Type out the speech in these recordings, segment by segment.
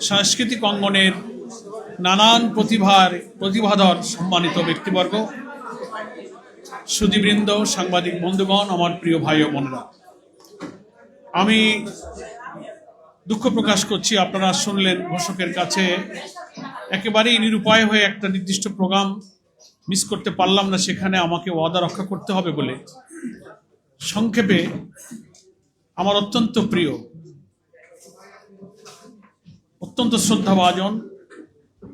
সাংস্কৃতিক অঙ্গনের নানান প্রতিভাধর সম্মানিত ব্যক্তিবর্গ, সুধীবৃন্দ, সাংবাদিক বন্ধুগণ, আমার প্রিয় ভাই ও বোনেরা, আমি দুঃখ প্রকাশ করছি আপনারা শুনলেন ঘোষকের কাছে একেবারেই নিরুপায় হয়ে একটা নির্দিষ্ট প্রোগ্রাম মিস করতে পারলাম না, সেখানে আমাকে ওয়াদা রক্ষা করতে হবে বলে। সংক্ষেপে, আমার অত্যন্ত প্রিয়, অত্যন্ত শ্রদ্ধাভাজন,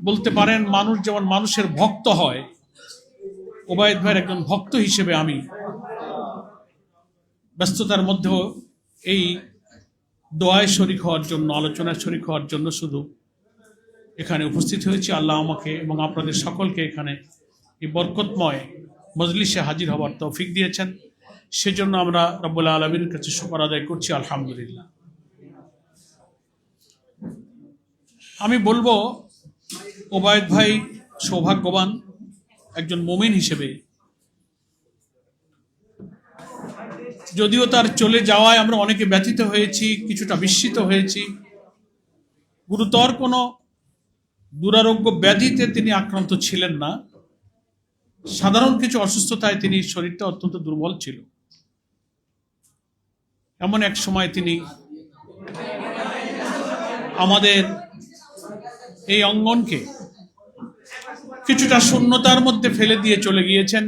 বলতে পারেন মানুষ যেমন মানুষের ভক্ত হয়, ওবায়দ ভাইয়ের একজন ভক্ত হিসেবে আমি ব্যস্ততার মধ্যেও এই দোয়ায় শরীক হওয়ার জন্য, আলোচনায় শরীক হওয়ার জন্য শুধু এখানে উপস্থিত হয়েছি। আল্লাহ আমাকে এবং আপনাদের সকলকে এখানে এই বরকতময় মজলিসে হাজির হওয়ার তৌফিক দিয়েছেন, সেজন্য আমরা রব্বুল আলামিনের কাছে শুকর আদায় করছি, আলহামদুলিল্লাহ। আমি বলবো ওবায়দ ভাই সৌভাগ্যবান একজন মুমিন হিসেবে। যদিও তার চলে যাওয়ায় আমরা অনেকে ব্যথিত হয়েছি, কিছুটা বিস্মিত হয়েছি। গুরুতর কোনো দুরারোগ্য ব্যাধিতে তিনি আক্রান্ত ছিলেন না, সাধারণ কিছু অসুস্থতায় তিনি শরীরটা অত্যন্ত দুর্বল ছিল। এমন এক সময় তিনি আমাদের এই অঙ্গনকে কিছুটা শূন্যতার মধ্যে ফেলে দিয়ে চলে গিয়েছেন।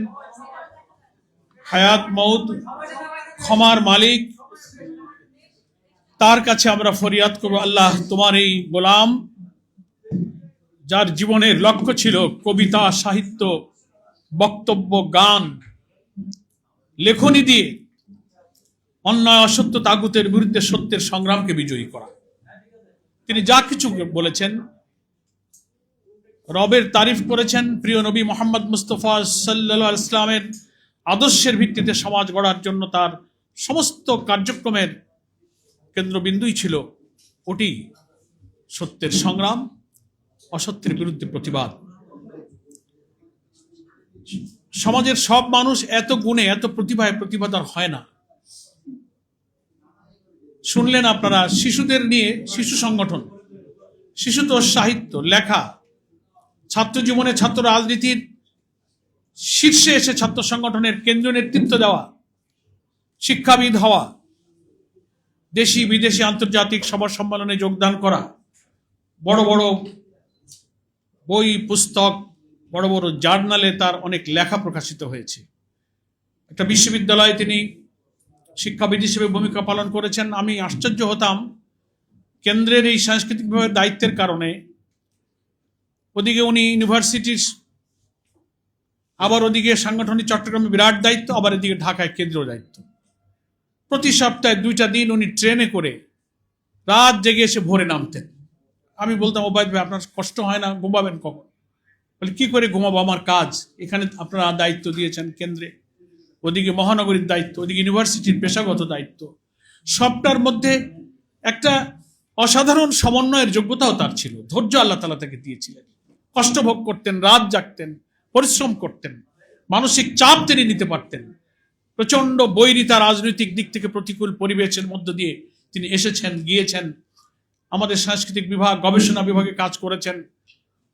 হায়াত মউত ক্ষমার মালিক, তার কাছে আমরা ফরিয়াদ করব, আল্লাহ তোমার এই গোলাম যার জীবনের লক্ষ্য ছিল কবিতা, সাহিত্য, বক্তব্য, গান, লেখনী দিয়ে অন্যায়, অসত্য, তাগুতের বিরুদ্ধে সত্যের সংগ্রামকে বিজয়ী করা, তিনি যা কিছু বলেছেন, রবের তারিফ করেছেন, প্রিয় নবী মোহাম্মদ মুস্তফা সাল্লাল্লাহু আলাইহি ওয়াসাল্লামের আদর্শের ভিত্তিতে সমাজ গড়ার জন্য তার সমস্ত কার্যক্রমের কেন্দ্রবিন্দুই ছিল ওটি সত্যের সংগ্রাম, অসত্যের বিরুদ্ধে প্রতিবাদ। সমাজের সব মানুষ এত গুণে, এত প্রতিভায় প্রতিভাধর হয় না। শুনলেন আপনারা শিশুদের নিয়ে শিশু সংগঠন, শিশুতোষ সাহিত্য লেখা, ছাত্র জীবনে ছাত্র রাজনীতির শীর্ষে এসে ছাত্র সংগঠনের কেন্দ্রীয় নেতৃত্ব দেওয়া, শিক্ষাবিদ হওয়া, দেশি বিদেশি আন্তর্জাতিক সভা সম্মেলনে যোগদান করা, বড় বড় বই পুস্তক, বড় বড় জার্নালে তার অনেক লেখা প্রকাশিত হয়েছে। একটা বিশ্ববিদ্যালয়ে তিনি শিক্ষাবিদ হিসেবে ভূমিকা পালন করেছেন। আমি আশ্চর্য হতাম কেন্দ্রের এই সাংস্কৃতিক বিভাগের দায়িত্বের কারণে। ওদিকে উনি ইউনিভার্সিটির, আবার ওদিকে সাংগঠনিক চট্টগ্রামে বিরাট দায়িত্ব, আবার এদিকে ঢাকায় কেন্দ্রীয় দায়িত্ব। প্রতি সপ্তাহে 2টা দিন উনি ট্রেনে করে রাত জেগে এসে ভোরে নামতেন। আমি বলতাম, ওবায়দ ভাই আপনার কষ্ট হয় না, ঘুমাবেন কখন? বলে, কি করে ঘুমাবো, আমার কাজ। এখানে আপনারা দায়িত্ব দিয়েছেন কেন্দ্রে, ওদিকে মহানগরীর দায়িত্ব, ওদিকে ইউনিভার্সিটির পেশাগত দায়িত্ব, সবটার মধ্যে একটা অসাধারণ সমন্বয়ের যোগ্যতাও তার ছিল। ধৈর্য আল্লাহ তাআলা তাকে দিয়েছিলেন। কষ্ট ভোগ করতেন, রাত জাগতেন, পরিশ্রম করতেন, মানসিক চাপ তিনি নিতে পারতেন। প্রচন্ড বৈরিতা, রাজনৈতিক দিক থেকে প্রতিকূল পরিবেশের মধ্য দিয়ে তিনি এসেছেন, গিয়েছেন। আমাদের সাংস্কৃতিক বিভাগ, গবেষণা বিভাগে কাজ করেছেন।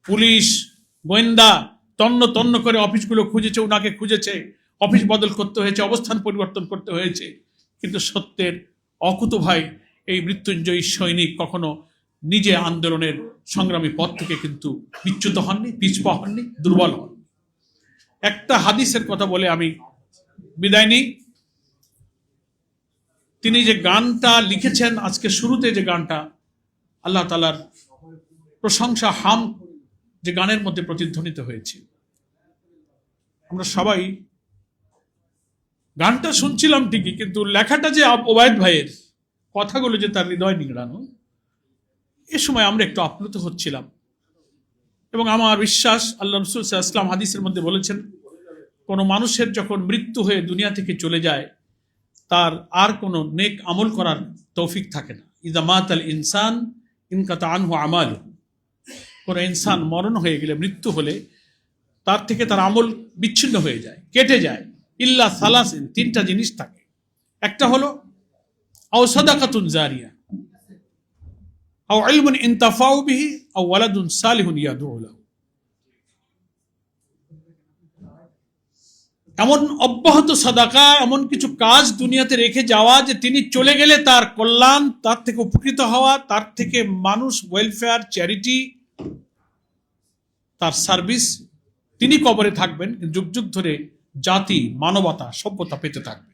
পুলিশ, গোয়েন্দা তন্ন তন্ন করে অফিসগুলো খুঁজেছে, ওনাকে খুঁজেছে, অফিস বদল করতে হয়েছে, অবস্থান পরিবর্তন করতে হয়েছে। কিন্তু সত্যের অকুতোভয় এই মৃত্যুঞ্জয়ী সৈনিক কখনো নিজে আন্দোলনের সংগ্রামী পথ থেকে কিন্তু বিচ্যুত হননি, পিছপা হননি, দুর্বল হন। একটা হাদিসের কথা বলে আমি বিদায় নিই। তিনি যে গানটা লিখেছেন, আজকে শুরুতে যে গানটা, আল্লাহ তাআলার প্রশংসা, হাম, যে গানের মধ্যে প্রতিধ্বনিত হয়েছে, আমরা সবাই গানটা শুনছিলাম ঠিকই, কিন্তু লেখাটা যে ওবায়দ ভাইয়ের, কথাগুলো যে তার হৃদয় নিংড়ানো, এ সময় আমরা একটু আপ্লুত হচ্ছিলাম। এবং আমার বিশ্বাস, আল্লাহ রাসূল সাল্লাল্লাহু আলাইহি ওয়াসাল্লাম হাদিসের মধ্যে বলেছেন, কোনো মানুষের যখন মৃত্যু হয়ে দুনিয়া থেকে চলে যায়, তার আর কোনো নেক আমল করার তৌফিক থাকে না। ইযা মাতাল ইনসান ইনকাতা আনহু আমালুহু, কোনো ইনসান মরণ হয়ে গেলে, মৃত্যু হলে তার থেকে তার আমল বিচ্ছিন্ন হয়ে যায়, কেটে যায়। ইল্লা সালাসিন, 3টা জিনিস থাকে। একটা হলো আও সাদাকাতুন জারিয়া, আও ইলমুন ইনতাফাউ বিহি আও ওয়ালাদুন সালিহুন ইয়াদউ লাহু। এমন অব্যাহত সাদাকা, এমন কিছু কাজ দুনিয়াতে রেখে যাওয়া যে তিনি চলে গেলে তার কল্যাণ, তার থেকে উপকৃত হওয়া, তার থেকে মানুষ ওয়েলফেয়ার, চ্যারিটি, তার সার্ভিস, তিনি কবরে থাকবেন, যুগ যুগ ধরে জাতি, মানবতা, সভ্যতা পেতে থাকবে।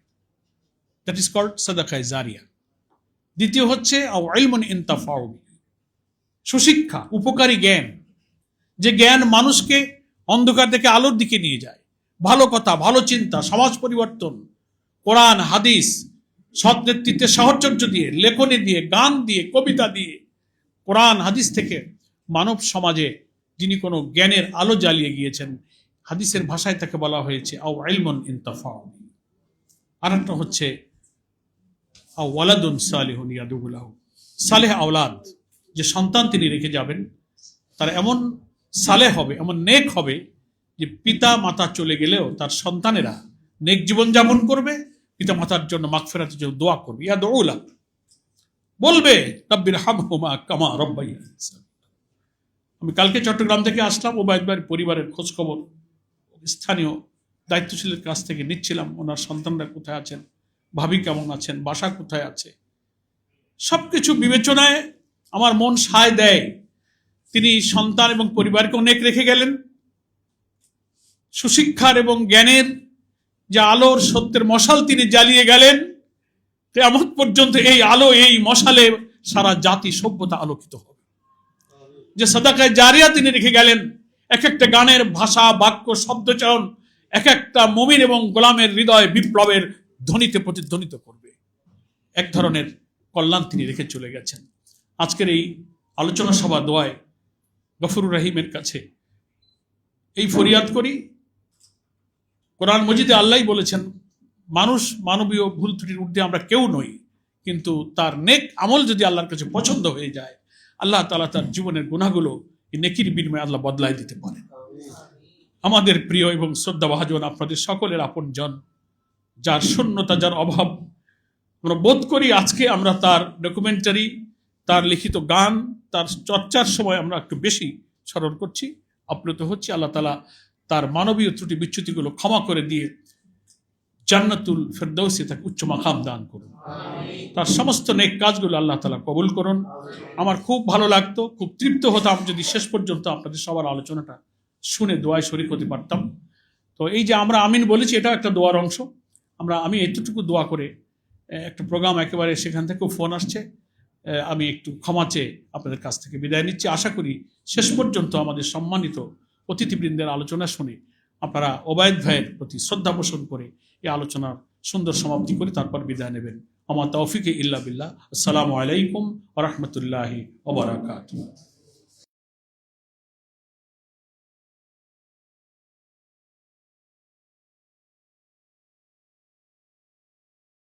দ্যাট ইজ কল্ড সাদাকায়ে জারিয়া। দ্বিতীয় হচ্ছে আও ইলমুন ইনতাফাউ বিহি, সুশিক্ষা, উপকারী জ্ঞান, যে জ্ঞান মানুষকে অন্ধকার থেকে আলোর দিকে নিয়ে যায়। ভালো কথা, ভালো চিন্তা, সমাজ পরিবর্তন, কোরআন হাদিস, সৎ নেতৃত্বের সাহচর্য দিয়ে, লেখনী দিয়ে, গান দিয়ে, কবিতা দিয়ে, কোরআন হাদিস থেকে মানব সমাজে যিনি কোনো জ্ঞানের আলো জ্বালিয়ে গিয়েছেন, হাদিসের ভাষায় তাকে বলা হয়েছে আও ইলমুন ইনতাফাউ। আর একটা হচ্ছে আও ওয়ালাদুন সালিহুন ইয়াদউ লাহু, সালেহ আওলাদ, যে সন্তান তিনি রেখে যাবেন তার এমন সালেহ হবে, এমন নেক হবে যে পিতা মাতা চলে গেলেও তার সন্তানেরা নেক জীবন যাপন করবে, পিতা মাতার জন্য মাগফিরাতের জন্য দোয়া করবে, ইয়াদউ লাহু, বলবে রাব্বির হামহুমা কামা রাব্বায়ানি সাগীরা। আমি কালকে চট্টগ্রাম থেকে আসলাম, ওবায়দ ভাইয়ের পরিবারের খোঁজ খবর স্থানীয় দায়িত্বশীলের কাছ থেকে নিচ্ছিলাম। ওনার সন্তানরা কোথায় আছেন, ভাবি কেমন আছেন, বাসা কোথায় আছে, সবকিছু বিবেচনায় আমার মন সায় দেয়। তিনি সন্তান এবং পরিবারকে অনেক রেখে গেলেন। সুশিক্ষার এবং জ্ঞানের যে আলোর সত্যের মশাল তিনি জ্বালিয়ে গেলেন, কিয়ামত পর্যন্ত এই আলো, এই মশালে সারা জাতি সভ্যতা আলোকিত হবে। যে সাদাকায়ে জারিয়া তিনি রেখে গেলেন, এক একটা গানের ভাষা, বাক্য, শব্দচয়ন এক একটা মুমিন এবং গোলামের হৃদয় বিপ্লবের ধ্বনিতে প্রতিধ্বনিত করবে। এক ধরনের কল্যাণ তিনি রেখে চলে গেছেন। আজকের এই আলোচনা সভা দোয়ায় গফুরুর রহিমের কাছে এই ফরিয়াদ করি। কোরআন মজিদে আল্লাহ বলেছেন, মানুষ মানবীয় ভুল ত্রুটির ঊর্ধ্বে আমরা কেউ নই, কিন্তু তার নেক আমল যদি আল্লাহর কাছে পছন্দ হয়ে যায়, আল্লাহ তাআলা তার জীবনের গুনাহগুলো এই নেকির বিনিময়ে আল্লাহ বদলায় দিতে পারেন। আমাদের প্রিয় এবং শ্রদ্ধাভাজন আপনাদের সকলের আপনজন, যার শূন্যতা, যার অভাব আমরা বোধ করি, আজকে আমরা তার ডকুমেন্টারি, তার লিখিত গান, তার চর্চার সময় আমরা একটু বেশি স্মরণ করছি, আপ্লুত হচ্ছি। আল্লাহ তাআলা তার মানবীয় ত্রুটি বিচ্যুতিগুলো ক্ষমা করে দিয়ে জান্নাতুল ফেরদৌসে তাকে উচ্চ মাকাম দান করুন। তার সমস্ত নেক কাজগুলো আল্লাহ তাআলা কবুল করুন। আমার খুব ভালো লাগতো, খুব তৃপ্ত হতাম যদি শেষ পর্যন্ত আপনাদের সবার আলোচনাটা শুনে দোয়ায় শরীক হতে পারতাম। তো এই যে আমরা আমিন বলেছি, এটা একটা দোয়ার অংশ। আমি এতটুকু দোয়া করে একটা প্রোগ্রাম একেবারে, সেখান থেকেও ফোন আসছে, আমি একটু ক্ষমা চেয়ে আপনাদের কাছ থেকে বিদায় নিচ্ছি। আশা করি শেষ পর্যন্ত আমাদের সম্মানিত অতিথিবৃন্দের আলোচনা শুনে আপনারা ওবায়দ ভাইয়ের প্রতি শ্রদ্ধা পোষণ করে এই আলোচনার সুন্দর সমাপ্তি করে তারপর বিদায় নেবেন। আমা তৌফিকে ইল্লা বিল্লাহ। আসসালামু আলাইকুম ওয়া রাহমাতুল্লাহি ওয়া বারাকাতুহু।